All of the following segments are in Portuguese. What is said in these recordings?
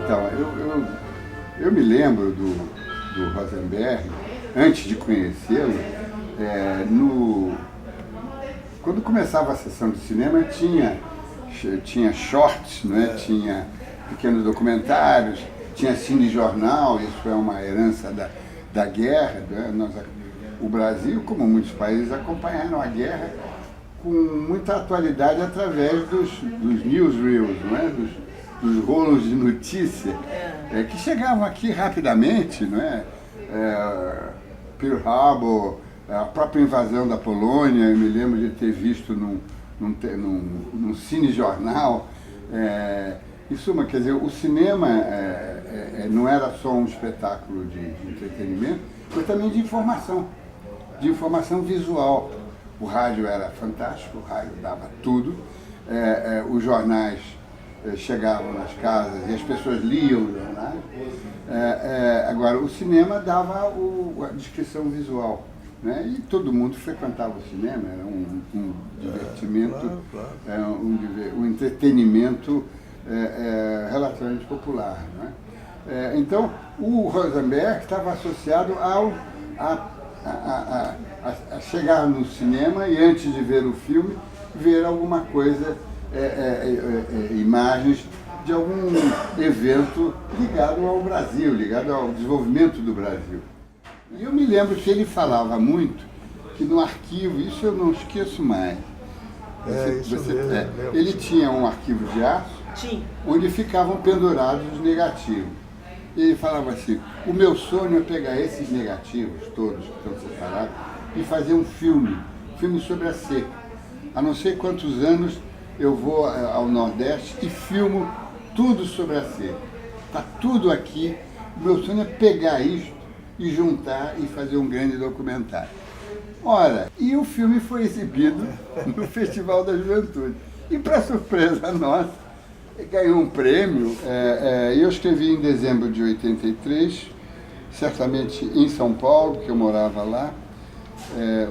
Então, eu me lembro do Rosenberg, antes de conhecê-lo, quando começava a sessão de cinema tinha shorts, né? Tinha pequenos documentários, tinha cinejornal, isso é uma herança da guerra. Né? O Brasil, como muitos países, acompanharam a guerra com muita atualidade através dos newsreels, não é? dos rolos de notícia, que chegavam aqui rapidamente, não é? Pearl Harbor, a própria invasão da Polônia, eu me lembro de ter visto num cinejornal. Em suma, quer dizer, o cinema não era só um espetáculo de entretenimento, mas também de informação visual. O rádio era fantástico, o rádio dava tudo, os jornais chegavam nas casas e as pessoas liam os jornais. Agora, o cinema dava a descrição visual, né? E todo mundo frequentava o cinema, era um divertimento, claro. Um entretenimento relativamente popular. Né? Então, o Rosenberg estava associado a chegar no cinema e, antes de ver o filme, ver alguma coisa, imagens de algum evento ligado ao Brasil, ligado ao desenvolvimento do Brasil. E eu me lembro que ele falava muito que no arquivo, isso eu não esqueço mais, ele tinha um arquivo de aço onde ficavam pendurados os negativos. E ele falava assim: o meu sonho é pegar esses negativos todos que estão separados e fazer um filme sobre a seca. Há não sei quantos anos eu vou ao Nordeste e filmo tudo sobre a seca. Está tudo aqui. O meu sonho é pegar isso e juntar e fazer um grande documentário. Ora, e o filme foi exibido no Festival da Juventude. E, para surpresa nossa, ganhou um prêmio. Eu escrevi em dezembro de 83, certamente em São Paulo, que eu morava lá,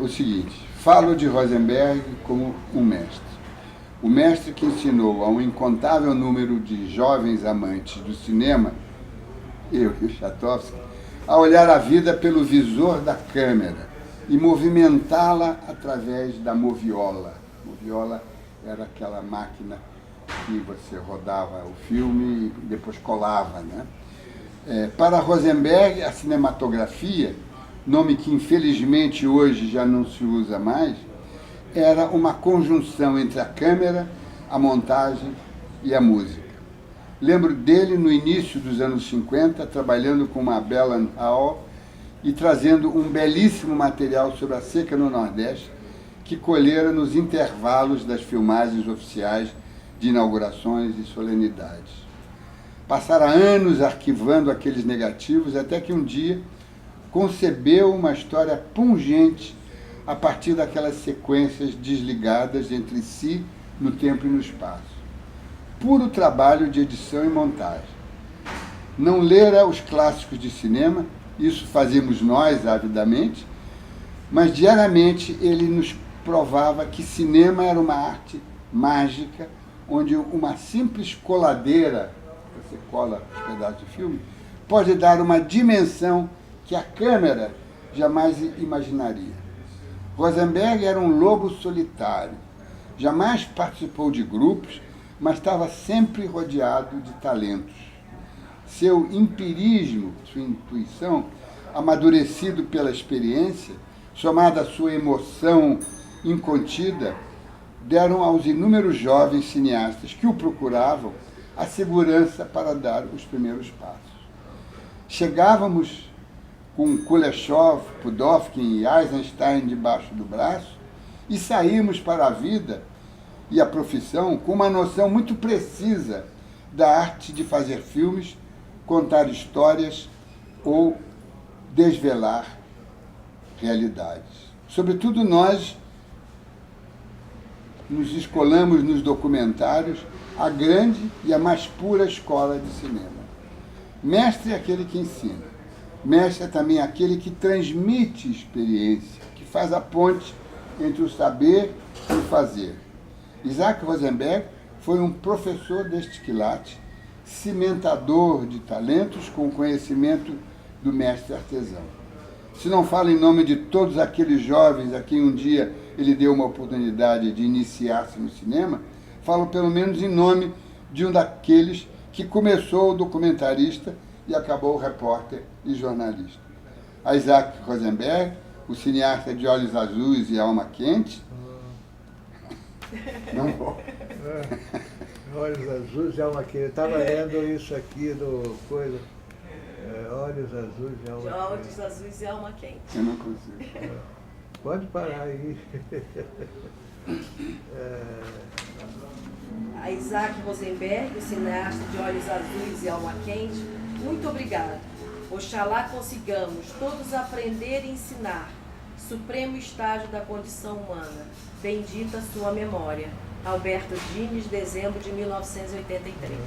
o seguinte: falo de Rosenberg como um mestre. O mestre que ensinou a um incontável número de jovens amantes do cinema, eu e o Chatowski, a olhar a vida pelo visor da câmera e movimentá-la através da moviola. Moviola era aquela máquina que você rodava o filme e depois colava, né? Para Rosenberg, a cinematografia, nome que infelizmente hoje já não se usa mais, era uma conjunção entre a câmera, a montagem e a música. Lembro dele no início dos anos 50, trabalhando com uma Bell & Howell e trazendo um belíssimo material sobre a seca no Nordeste, que colhera nos intervalos das filmagens oficiais de inaugurações e solenidades. Passara anos arquivando aqueles negativos, até que um dia concebeu uma história pungente a partir daquelas sequências desligadas entre si no tempo e no espaço. Puro trabalho de edição e montagem. Não lera os clássicos de cinema, isso fazíamos nós avidamente, mas diariamente ele nos provava que cinema era uma arte mágica, onde uma simples coladeira, você cola os pedaços de filme, pode dar uma dimensão que a câmera jamais imaginaria. Rosenberg era um lobo solitário, jamais participou de grupos, mas estava sempre rodeado de talentos. Seu empirismo, sua intuição, amadurecido pela experiência, somada à sua emoção incontida, deram aos inúmeros jovens cineastas que o procuravam a segurança para dar os primeiros passos. Chegávamos com Kuleshov, Pudovkin e Eisenstein debaixo do braço e saímos para a vida e a profissão com uma noção muito precisa da arte de fazer filmes, contar histórias ou desvelar realidades. Sobretudo nós nos escolamos nos documentários a grande e a mais pura escola de cinema. Mestre é aquele que ensina. Mestre é também aquele que transmite experiência, que faz a ponte entre o saber e o fazer. Isaac Rosenberg foi um professor deste quilate, cimentador de talentos com o conhecimento do mestre artesão. Se não falo em nome de todos aqueles jovens a quem um dia ele deu uma oportunidade de iniciar-se no cinema, falo pelo menos em nome de um daqueles que começou o documentarista e acabou o repórter e jornalista. Isaac Rosenberg, o cineasta de Olhos Azuis e Alma Quente. Não vou. Olhos Azuis e Alma Quente. Eu estava lendo isso aqui do coisa. Olhos Azuis e Alma Quente. Olhos Azuis e Alma Quente. Eu não consigo. Pode parar aí. A Isaac Rosenberg, o cineasta de Olhos Azuis e Alma Quente, muito obrigado. Oxalá consigamos todos aprender e ensinar, supremo estágio da condição humana. Bendita sua memória. Alberto Dines, dezembro de 1983.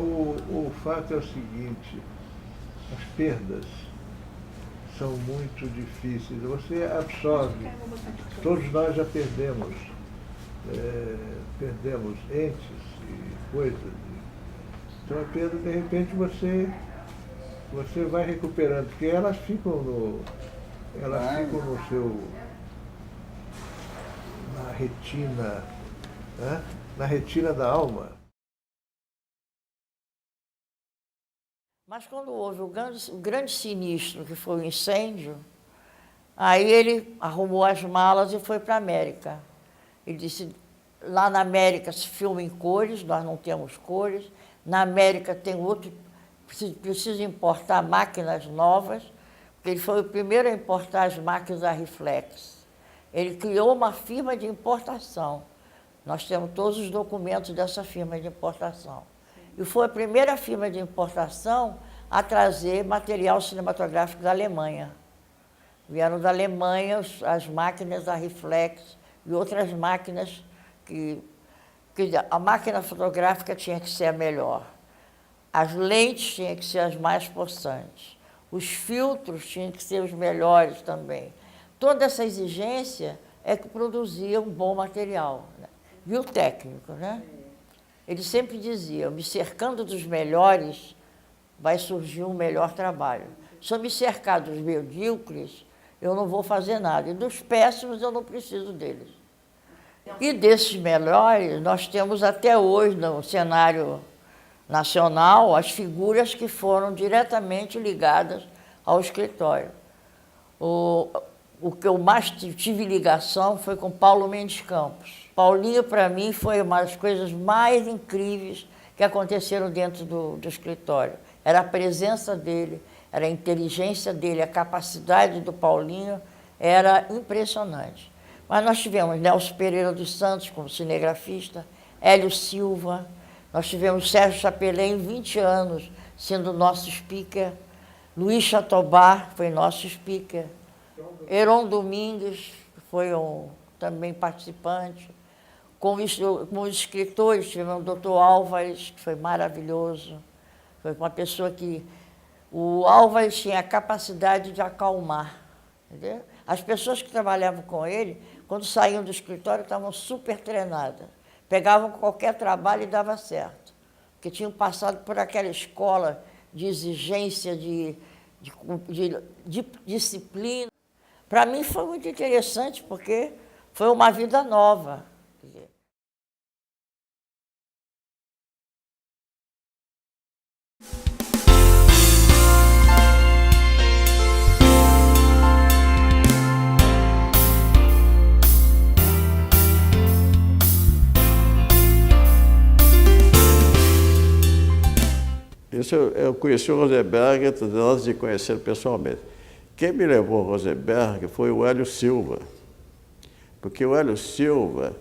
O fato é o seguinte, as perdas são muito difíceis. Você absorve, todos nós já perdemos, perdemos entes e coisas. Então a perda, de repente, você vai recuperando, porque elas ficam no seu, na retina da alma. Mas quando houve o grande sinistro, que foi o incêndio, aí ele arrumou as malas e foi para a América. Ele disse, lá na América se filma em cores, nós não temos cores. Na América tem outro, precisa importar máquinas novas, porque ele foi o primeiro a importar as máquinas a reflex. Ele criou uma firma de importação. Nós temos todos os documentos dessa firma de importação. E foi a primeira firma de importação a trazer material cinematográfico da Alemanha. Vieram da Alemanha as máquinas a reflex e outras máquinas que a máquina fotográfica tinha que ser a melhor. As lentes tinham que ser as mais possantes. Os filtros tinham que ser os melhores também. Toda essa exigência é que produzia um bom material, né? E o técnico, né? Ele sempre dizia, me cercando dos melhores, vai surgir um melhor trabalho. Se eu me cercar dos medíocres, eu não vou fazer nada. E dos péssimos, eu não preciso deles. E desses melhores, nós temos até hoje, no cenário nacional, as figuras que foram diretamente ligadas ao escritório. O que eu mais tive ligação foi com Paulo Mendes Campos. Paulinho, para mim, foi uma das coisas mais incríveis que aconteceram dentro do escritório. Era a presença dele, era a inteligência dele, a capacidade do Paulinho era impressionante. Mas nós tivemos Nelson Pereira dos Santos como cinegrafista, Hélio Silva, nós tivemos Sérgio Chapelin, 20 anos, sendo nosso speaker, Luiz Chateaubar foi nosso speaker, Heron Domingues foi também participante. Com os escritores, tivemos o Dr. Álvares, que foi maravilhoso. Foi uma pessoa que... O Álvares tinha a capacidade de acalmar. Entendeu? As pessoas que trabalhavam com ele, quando saíam do escritório, estavam super treinadas. Pegavam qualquer trabalho e dava certo. Porque tinham passado por aquela escola de exigência, de disciplina. Para mim foi muito interessante, porque foi uma vida nova. Isso eu conheci o Rosenberg antes de conhecer pessoalmente. Quem me levou ao Rosenberg foi o Hélio Silva, porque o Hélio Silva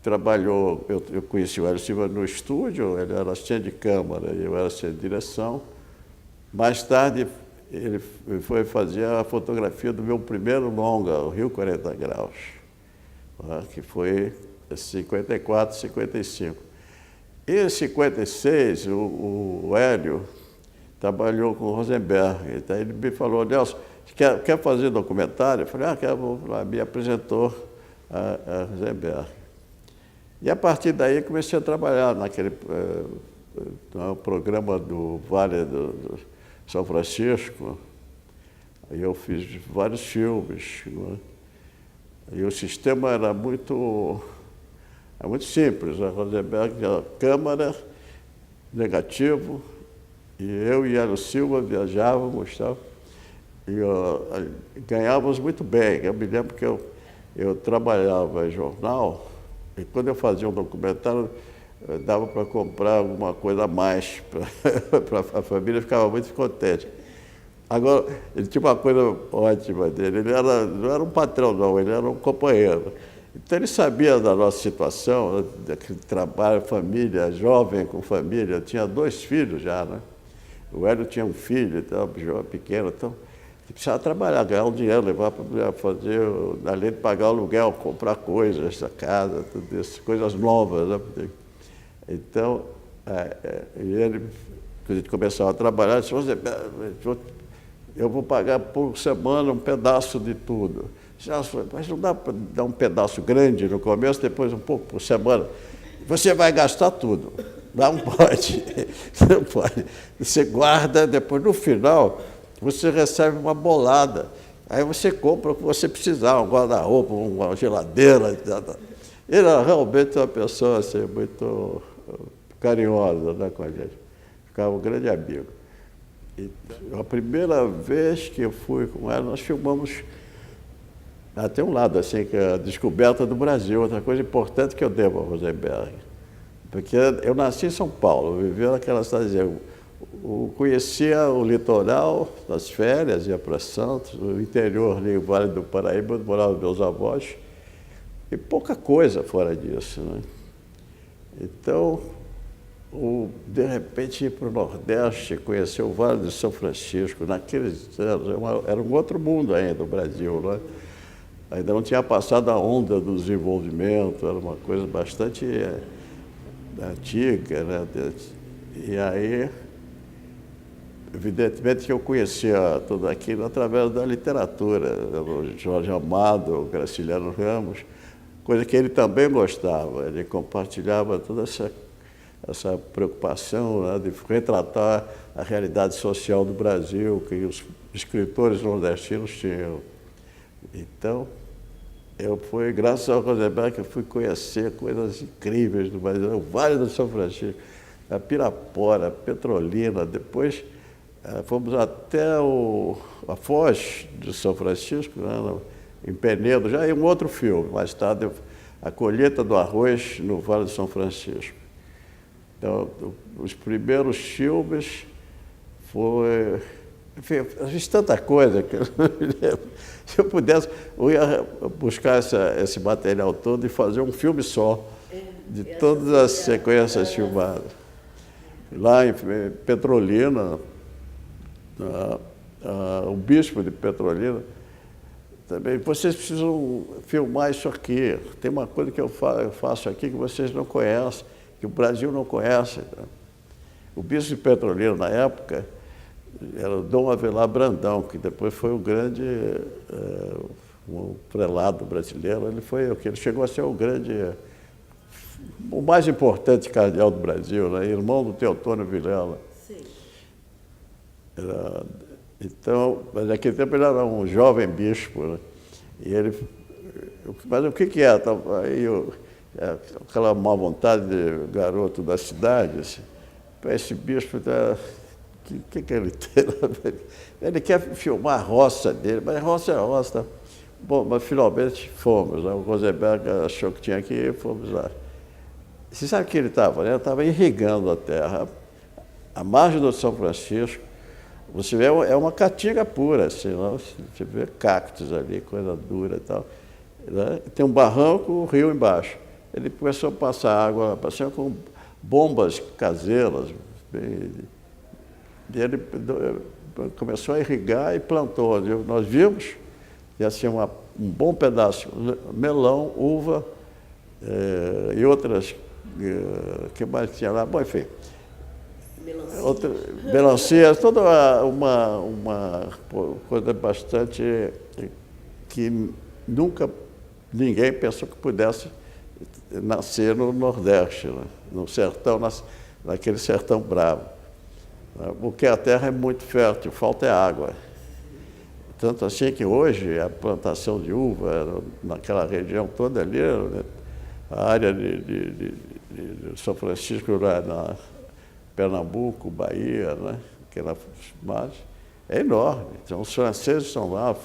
trabalhou, eu conheci o Hélio Silva no estúdio, ele era assistente de câmara e eu era assistente de direção. Mais tarde, ele foi fazer a fotografia do meu primeiro longa, o Rio 40 Graus, que foi em 54, 55. Em 56, o Hélio trabalhou com o Rosenberg. Então ele me falou, Nelson, quer fazer documentário? Eu falei, quero. Me apresentou a Rosenberg. E a partir daí comecei a trabalhar naquele no programa do Vale do São Francisco. Aí eu fiz vários filmes, né? E o sistema era muito simples. A Rosenberg tinha câmera, negativo, e eu e Hélio Silva viajávamos, tal, e ganhávamos muito bem. Eu me lembro que eu trabalhava em jornal, e quando eu fazia um documentário, dava para comprar alguma coisa a mais para a família, ficava muito contente. Agora, ele tinha uma coisa ótima dele, ele não era um patrão, não, ele era um companheiro. Então, ele sabia da nossa situação, daquele trabalho, família, jovem com família. Eu tinha 2 filhos já, né? O Hélio tinha um filho, então, pequeno, então, ele precisava trabalhar, ganhar um dinheiro, levar para fazer, além de pagar o aluguel, comprar coisas da casa, tudo isso, coisas novas, né? Então, ele, quando a gente começava a trabalhar, disse: eu vou pagar por semana um pedaço de tudo. Mas não dá para dar um pedaço grande no começo, depois um pouco por semana. Você vai gastar tudo. Não pode. Não pode. Você guarda, depois no final, você recebe uma bolada. Aí você compra o que você precisar, um guarda-roupa, uma geladeira. Ele era realmente uma pessoa assim, muito carinhosa, né, com a gente. Ficava um grande amigo. E a primeira vez que eu fui com ela, nós filmamos. Tem um lado assim, que é a descoberta do Brasil, outra coisa importante que eu devo ao Rosenberg. Porque eu nasci em São Paulo, eu vivia naquela cidade. Eu conhecia o litoral, nas férias, ia para Santos, o interior ali, o Vale do Paraíba, onde moravam meus avós, e pouca coisa fora disso, né? Então, de repente, ir para o Nordeste, conhecer o Vale do São Francisco, naqueles anos, era um outro mundo ainda, o Brasil, né? Ainda não tinha passado a onda do desenvolvimento, era uma coisa bastante antiga, né? E aí, evidentemente que eu conhecia tudo aquilo através da literatura, o Jorge Amado, o Graciliano Ramos, coisa que ele também gostava, ele compartilhava toda essa preocupação, né, de retratar a realidade social do Brasil, que os escritores nordestinos tinham. Então, foi graças ao Rosenberg que eu fui conhecer coisas incríveis do Brasil, o Vale do São Francisco, a Pirapora, a Petrolina, depois fomos até a Foz de São Francisco, né, em Penedo, já em um outro filme, mais tarde, A Colheita do Arroz no Vale do São Francisco. Então, os primeiros filmes foi... Enfim, eu fiz tanta coisa que eu não me lembro. Se eu pudesse, eu ia buscar esse material todo e fazer um filme só, de todas as sequências filmadas. Lá em Petrolina, o bispo de Petrolina, também, vocês precisam filmar isso aqui. Tem uma coisa que eu faço aqui que vocês não conhecem, que o Brasil não conhece. O bispo de Petrolina, na época, era o Dom Avelar Brandão, que depois foi o grande um prelado brasileiro. Ele chegou a ser o mais importante cardeal do Brasil, né? Irmão do Teotônio Vilela. Sim. Então, mas naquele tempo ele era um jovem bispo, né? E mas o que é? Aí aquela má vontade de garoto da cidade, assim, esse bispo o que ele tem? Ele quer filmar a roça dele, mas roça é roça. Bom, mas finalmente fomos, né? O Rosenberg achou que tinha que ir, fomos lá. Você sabe o que ele estava? Ele estava irrigando a terra. A margem do São Francisco, você vê, é uma caatinga pura, assim, não? Você vê cactos ali, coisa dura e tal. Né? Tem um barranco, um rio embaixo. Ele começou a passar água, passou com bombas caseiras. E ele começou a irrigar e plantou. Nós vimos, e assim, um bom pedaço, melão, uva e outras, que mais tinha lá? Bom, enfim. Melancia, toda uma coisa bastante que nunca ninguém pensou que pudesse nascer no Nordeste, né? No sertão, naquele sertão bravo. Porque a terra é muito fértil, falta é água. Tanto assim que hoje a plantação de uva naquela região toda ali, né? A área de São Francisco, lá na Pernambuco, Bahia, né? Aquela margem, é enorme. Então, os franceses estão lá,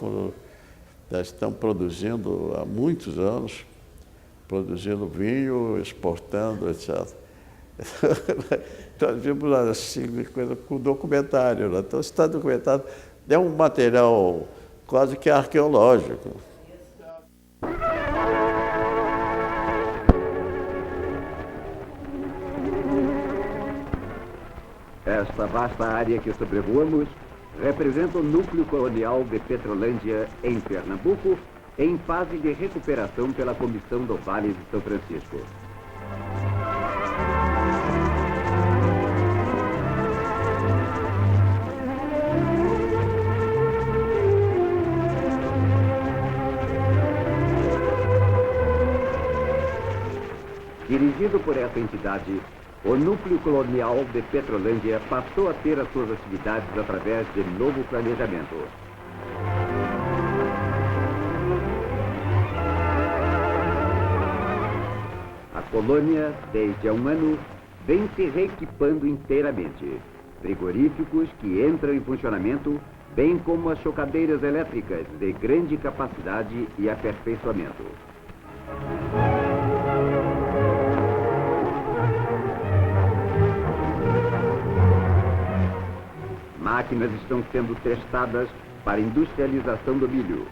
já estão produzindo há muitos anos, produzindo vinho, exportando, etc. Então, vimos assim, coisa com documentário. Né? Então, está documentado. É um material quase que arqueológico. Esta vasta área que sobrevoamos representa o núcleo colonial de Petrolândia, em Pernambuco, em fase de recuperação pela Comissão do Vale de São Francisco. Dirigido por essa entidade, o núcleo colonial de Petrolândia passou a ter as suas atividades através de novo planejamento. A colônia, desde há um ano, vem se reequipando inteiramente. Frigoríficos que entram em funcionamento, bem como as chocadeiras elétricas de grande capacidade e aperfeiçoamento. Máquinas estão sendo testadas para industrialização do milho.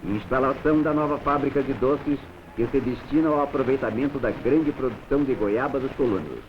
Instalação da nova fábrica de doces que se destina ao aproveitamento da grande produção de goiaba dos colonos.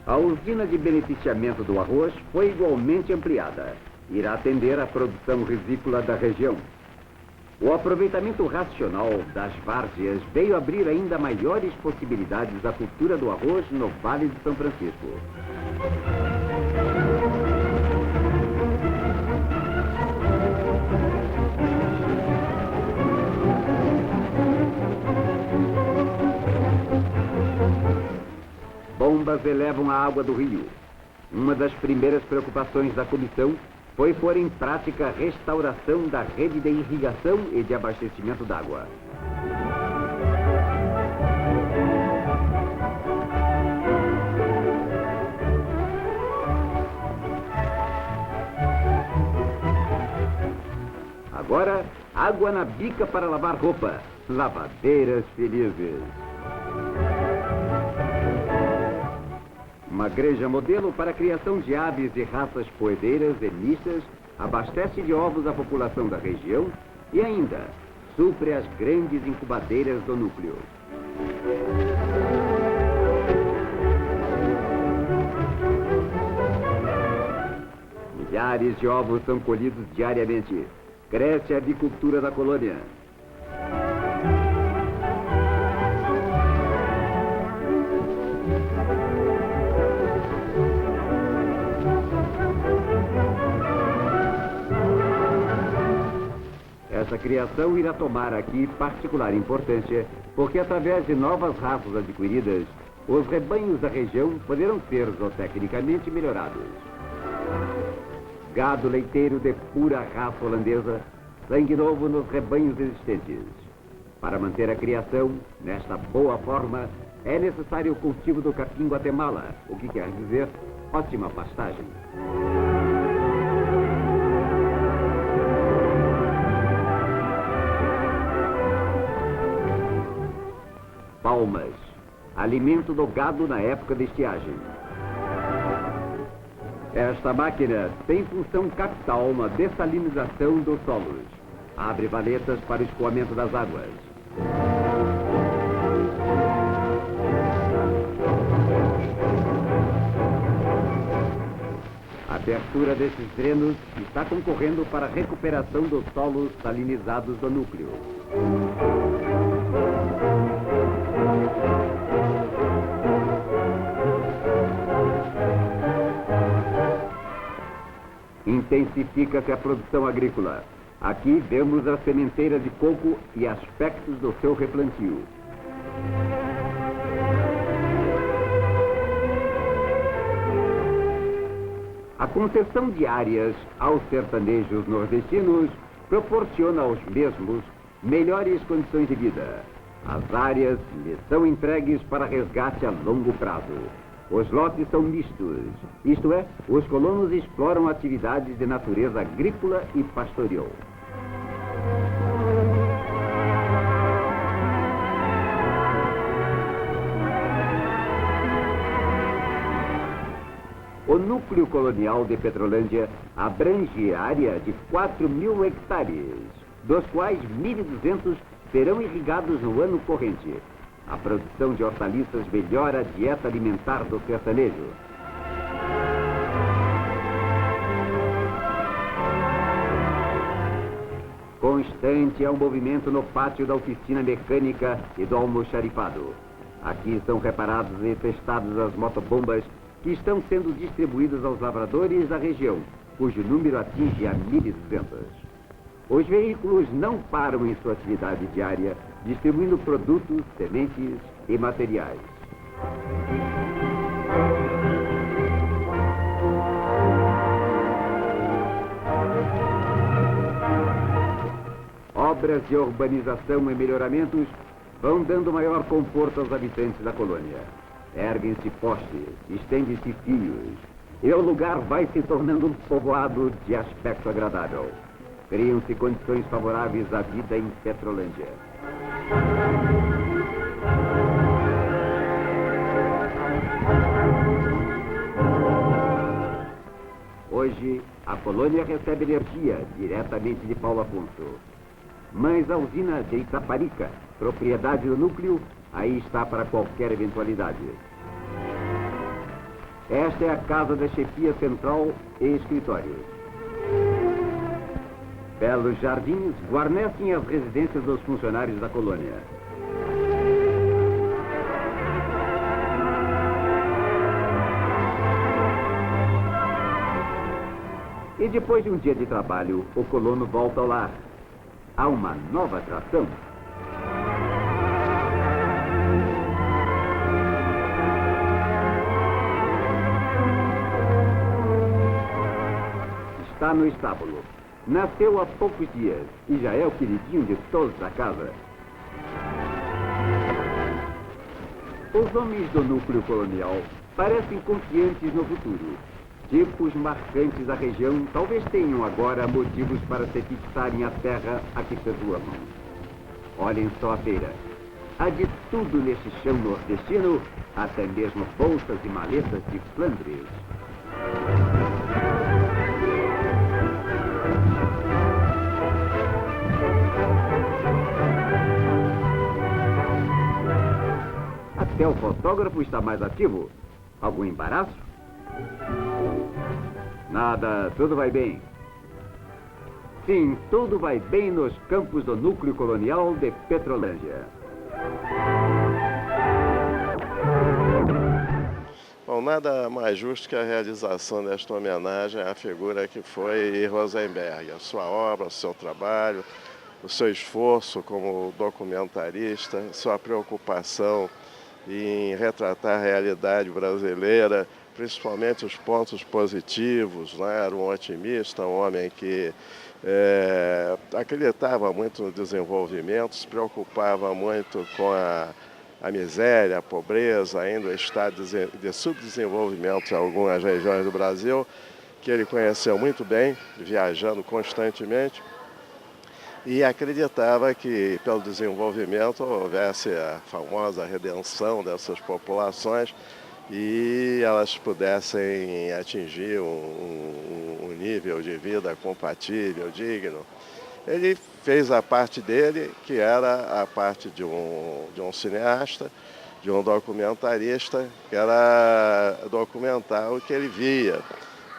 A usina de beneficiamento do arroz foi igualmente ampliada. Irá atender à produção risícola da região. O aproveitamento racional das várzeas veio abrir ainda maiores possibilidades à cultura do arroz no Vale de São Francisco. Bombas elevam a água do rio. Uma das primeiras preocupações da comissão foi pôr em prática a restauração da rede de irrigação e de abastecimento d'água. Agora, água na bica para lavar roupa. Lavadeiras felizes. Uma granja modelo para a criação de aves de raças poedeiras e mistas abastece de ovos a população da região e ainda supre as grandes incubadeiras do núcleo. Milhares de ovos são colhidos diariamente. Cresce a avicultura da colônia. Essa criação irá tomar aqui particular importância, porque através de novas raças adquiridas, os rebanhos da região poderão ser zootecnicamente melhorados. Gado leiteiro de pura raça holandesa, sangue novo nos rebanhos existentes. Para manter a criação nesta boa forma, é necessário o cultivo do capim Guatemala, o que quer dizer ótima pastagem. Palmas, alimento do gado na época de estiagem. Esta máquina tem função capital na dessalinização dos solos. Abre valetas para o escoamento das águas. A abertura desses drenos está concorrendo para a recuperação dos solos salinizados do núcleo. Intensifica-se a produção agrícola. Aqui vemos a sementeira de coco e aspectos do seu replantio. A concessão de áreas aos sertanejos nordestinos proporciona aos mesmos melhores condições de vida. As áreas lhes são entregues para resgate a longo prazo. Os lotes são mistos, isto é, os colonos exploram atividades de natureza agrícola e pastoril. O núcleo colonial de Petrolândia abrange área de 4.000 hectares, dos quais 1.200 serão irrigados no ano corrente. A produção de hortaliças melhora a dieta alimentar do sertanejo. Constante é o movimento no pátio da oficina mecânica e do almoxarifado. Aqui são reparadas e testadas as motobombas que estão sendo distribuídas aos lavradores da região, cujo número atinge a 1.200. Os veículos não param em sua atividade diária, distribuindo produtos, sementes e materiais. Obras de urbanização e melhoramentos vão dando maior conforto aos habitantes da colônia. Erguem-se postes, estendem-se fios, e o lugar vai se tornando um povoado de aspecto agradável. Criam-se condições favoráveis à vida em Petrolândia. Hoje, a colônia recebe energia diretamente de Paulo Afonso. Mas a usina de Itaparica, propriedade do núcleo, aí está para qualquer eventualidade. Esta é a casa da chefia central e escritórios. Belos jardins guarnecem as residências dos funcionários da colônia. E depois de um dia de trabalho, o colono volta ao lar. Há uma nova atração. Está no estábulo. Nasceu há poucos dias e já é o queridinho de todos da casa. Os homens do núcleo colonial parecem confiantes no futuro. Tipos marcantes da região talvez tenham agora motivos para se fixarem à terra a que se amam. Olhem só a feira. Há de tudo neste chão nordestino, até mesmo bolsas e maletas de Flandres. Até o fotógrafo está mais ativo. Algum embaraço? Nada, tudo vai bem. Sim, tudo vai bem nos campos do núcleo colonial de Petrolândia. Bom, nada mais justo que a realização desta homenagem à figura que foi Rosenberg, a sua obra, o seu trabalho, o seu esforço como documentarista, sua preocupação em retratar a realidade brasileira, principalmente os pontos positivos, né? Era um otimista, um homem que acreditava muito no desenvolvimento, se preocupava muito com a miséria, a pobreza, ainda o estado de subdesenvolvimento em algumas regiões do Brasil, que ele conheceu muito bem, viajando constantemente, e acreditava que pelo desenvolvimento houvesse a famosa redenção dessas populações e elas pudessem atingir um nível de vida compatível, digno. Ele fez a parte dele, que era a parte de um cineasta, de um documentarista, que era documentar o que ele via.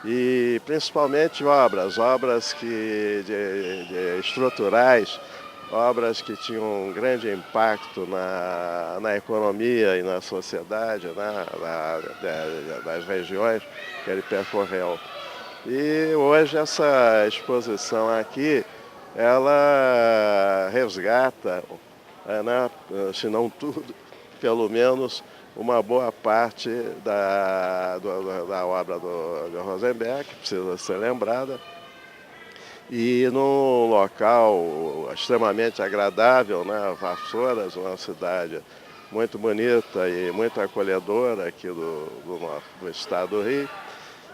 E principalmente obras estruturais, obras que tinham um grande impacto na economia e na sociedade, né, das regiões que ele percorreu. E hoje essa exposição aqui, ela resgata, né, se não tudo, pelo menos uma boa parte da obra do Rosenberg, que precisa ser lembrada, e num local extremamente agradável, né, Vassouras, uma cidade muito bonita e muito acolhedora aqui do estado do Rio.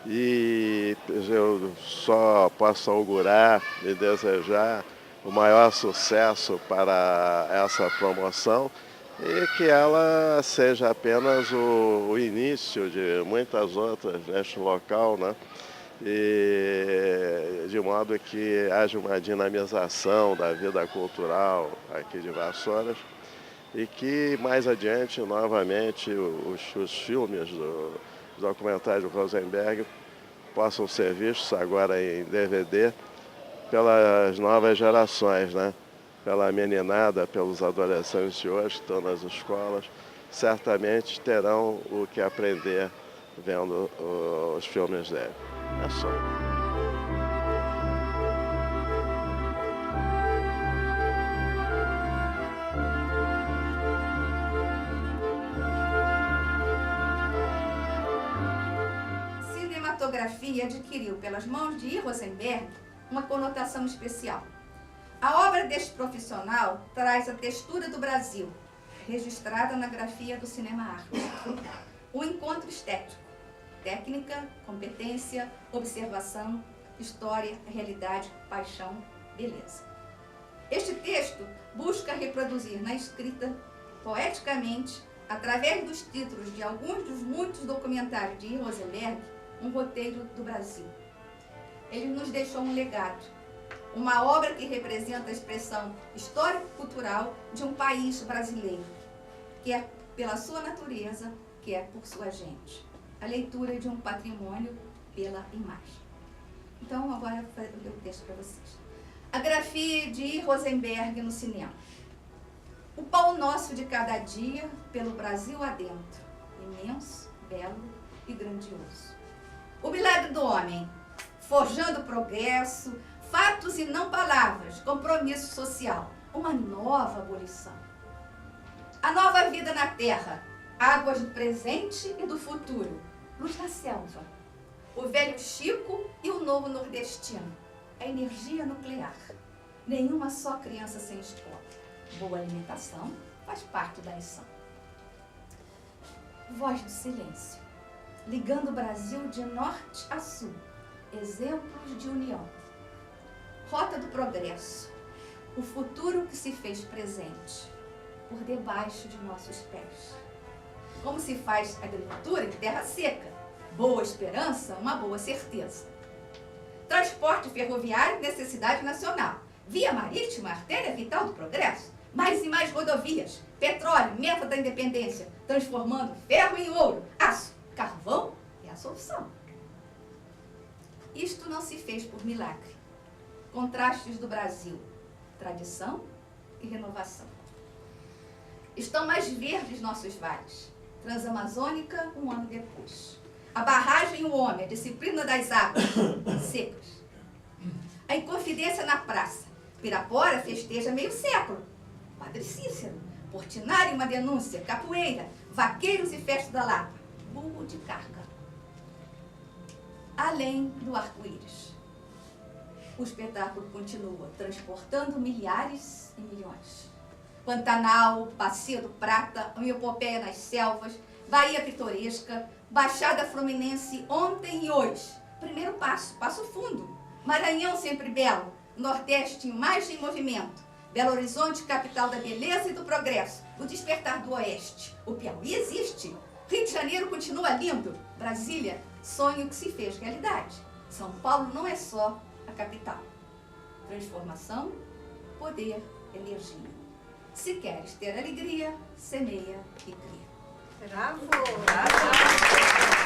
E eu só posso augurar e desejar o maior sucesso para essa promoção e que ela seja apenas o início de muitas outras neste local, né? E de modo que haja uma dinamização da vida cultural aqui de Vassouras e que mais adiante, novamente, os filmes do documentário do Rosenberg possam ser vistos agora em DVD pelas novas gerações, né? Pela meninada, pelos adolescentes de hoje que estão nas escolas, certamente terão o que aprender vendo os filmes dele. É só. Cinematografia adquiriu, pelas mãos de Rosenberg, uma conotação especial. A obra deste profissional traz a textura do Brasil, registrada na grafia do cinema-arte. Um encontro estético, técnica, competência, observação, história, realidade, paixão, beleza. Este texto busca reproduzir na escrita, poeticamente, através dos títulos de alguns dos muitos documentários de Rosenberg, um roteiro do Brasil. Ele nos deixou um legado, uma obra que representa a expressão histórico-cultural de um país brasileiro, que é pela sua natureza, que é por sua gente. A leitura de um patrimônio pela imagem. Então, agora eu vou ler o texto para vocês. A grafia de Rosenberg no cinema. O pão nosso de cada dia, pelo Brasil adentro, imenso, belo e grandioso. O milagre do homem, forjando progresso, fatos e não palavras, compromisso social, uma nova abolição. A nova vida na terra, águas do presente e do futuro, luz na selva, o velho Chico e o novo nordestino, a energia nuclear, nenhuma só criança sem escola, boa alimentação faz parte da lição. Voz do silêncio, ligando o Brasil de norte a sul, exemplos de união. Rota do progresso, o futuro que se fez presente, por debaixo de nossos pés. Como se faz agricultura em terra seca, boa esperança, uma boa certeza. Transporte ferroviário, necessidade nacional. Via marítima, artéria vital do progresso. Mais e mais rodovias, petróleo, meta da independência, transformando ferro em ouro, aço, carvão é a solução. Isto não se fez por milagre. Contrastes do Brasil, tradição e renovação. Estão mais verdes nossos vales. Transamazônica, um ano depois. A barragem, o homem, a disciplina das águas secas. A Inconfidência na praça. Pirapora festeja meio século. Padre Cícero. Portinari, uma denúncia. Capoeira. Vaqueiros e festa da Lapa. Burro de carga. Além do arco-íris. O espetáculo continua, transportando milhares e milhões. Pantanal, Bacia do Prata, uma epopeia nas selvas, Bahia Pitoresca, Baixada Fluminense ontem e hoje. Primeiro passo, Passo Fundo. Maranhão sempre belo, Nordeste imagem e movimento. Belo Horizonte, capital da beleza e do progresso. O despertar do Oeste. O Piauí existe. Rio de Janeiro continua lindo. Brasília, sonho que se fez realidade. São Paulo não é só a capital. transformação, poder, energia. Se queres ter alegria, semeia e cria. Bravo! Bravo!